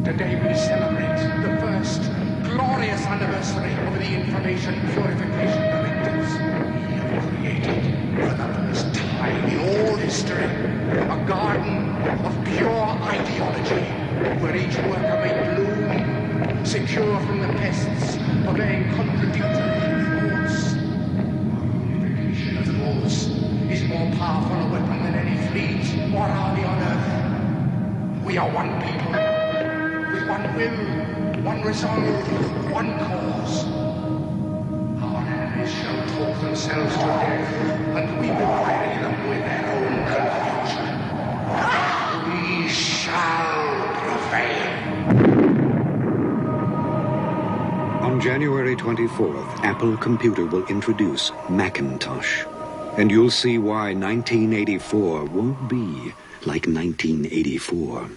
Today we celebrate the first glorious anniversary of the information purification directives. We have created, for the first time in all history, a garden of pure ideology, where each worker may bloom, secure from the pests of laying contradictory thoughts. Purification of thoughts is more powerful a weapon than any fleet or army on earth. We are one people, with one will, one resolve, one cause. Our enemies shall talk themselves to death, and we will bury them with their own confusion. We shall prevail. On January 24th, Apple Computer will introduce Macintosh. And you'll see why 1984 won't be like 1984.